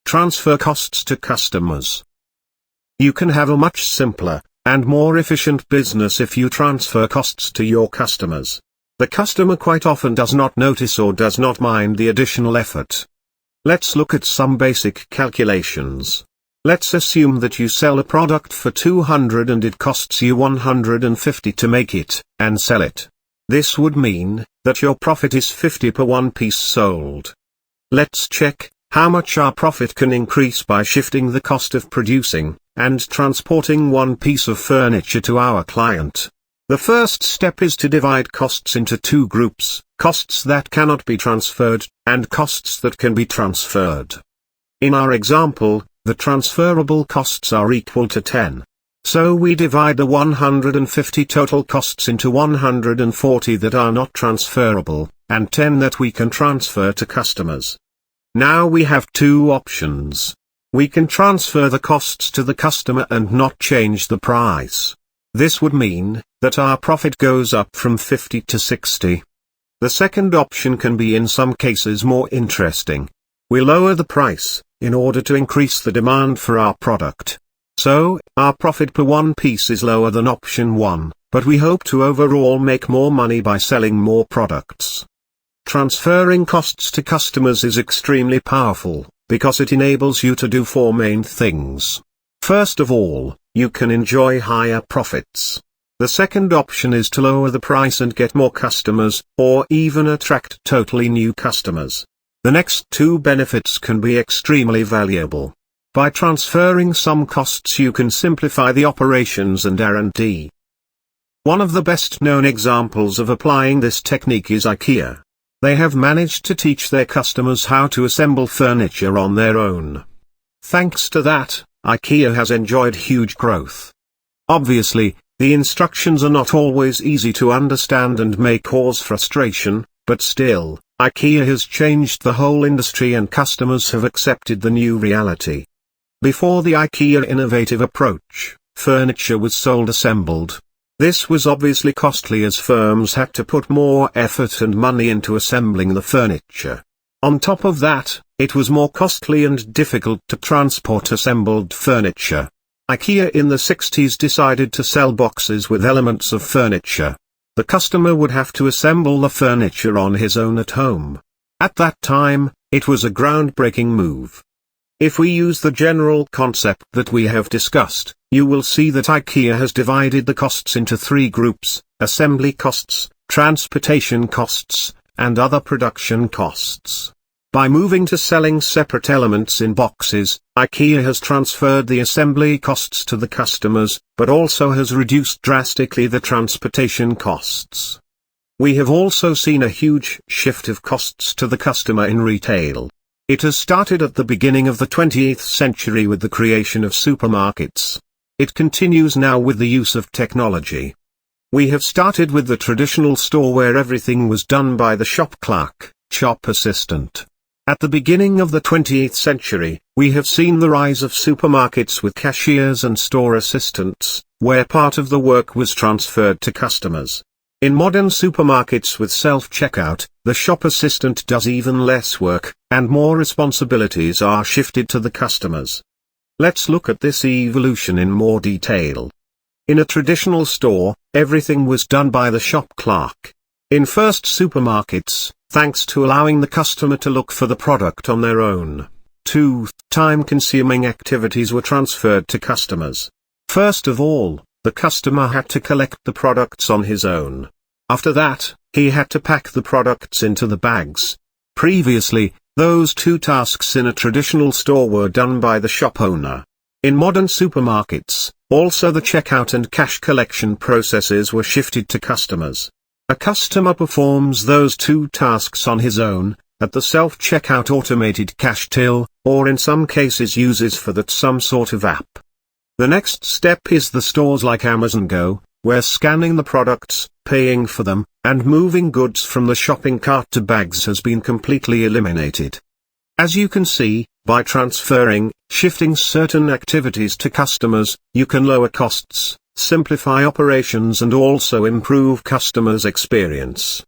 Transfer costs to customers. You can have a much simpler and more efficient business if you transfer costs to your customers. The customer quite often does not notice or does not mind the additional effort. Let's look at some basic calculations. Let's assume that you sell a product for 200 and it costs you 150 to make it and sell it. This would mean that your profit is 50 per one piece sold. Let's check how much our profit can increase by shifting the cost of producing and transporting one piece of furniture to our client. The first step is to divide costs into two groups, costs that cannot be transferred, and costs that can be transferred. In our example, the transferable costs are equal to 10. So we divide the 150 total costs into 140 that are not transferable, and 10 that we can transfer to customers. Now we have two options. We can transfer the costs to the customer and not change the price. This would mean that our profit goes up from 50 to 60. The second option can be in some cases more interesting. We lower the price in order to increase the demand for our product. So, our profit per one piece is lower than option 1, but we hope to overall make more money by selling more products. Transferring costs to customers is extremely powerful, because it enables you to do four main things. First of all, you can enjoy higher profits. The second option is to lower the price and get more customers, or even attract totally new customers. The next two benefits can be extremely valuable. By transferring some costs you can simplify the operations and R&D. One of the best known examples of applying this technique is IKEA. They have managed to teach their customers how to assemble furniture on their own. Thanks to that, IKEA has enjoyed huge growth. Obviously, the instructions are not always easy to understand and may cause frustration, but still, IKEA has changed the whole industry and customers have accepted the new reality. Before the IKEA innovative approach, furniture was sold assembled. This was obviously costly as firms had to put more effort and money into assembling the furniture. On top of that, it was more costly and difficult to transport assembled furniture. IKEA in the 60s decided to sell boxes with elements of furniture. The customer would have to assemble the furniture on his own at home. At that time, it was a groundbreaking move. If we use the general concept that we have discussed, you will see that IKEA has divided the costs into three groups: assembly costs, transportation costs, and other production costs. By moving to selling separate elements in boxes, IKEA has transferred the assembly costs to the customers, but also has reduced drastically the transportation costs. We have also seen a huge shift of costs to the customer in retail. It has started at the beginning of the 20th century with the creation of supermarkets. It continues now with the use of technology. We have started with the traditional store where everything was done by the shop clerk, shop assistant. At the beginning of the 20th century, we have seen the rise of supermarkets with cashiers and store assistants, where part of the work was transferred to customers. In modern supermarkets with self-checkout, the shop assistant does even less work, and more responsibilities are shifted to the customers. Let's look at this evolution in more detail. In a traditional store, everything was done by the shop clerk. In first supermarkets, thanks to allowing the customer to look for the product on their own, two time-consuming activities were transferred to customers. First of all, the customer had to collect the products on his own. After that, he had to pack the products into the bags. Previously, those two tasks in a traditional store were done by the shop owner. In modern supermarkets, also the checkout and cash collection processes were shifted to customers. A customer performs those two tasks on his own, at the self-checkout automated cash till, or in some cases uses for that some sort of app. The next step is the stores like Amazon Go, where scanning the products, paying for them, and moving goods from the shopping cart to bags has been completely eliminated. As you can see, by shifting certain activities to customers, you can lower costs, simplify operations and also improve customers' experience.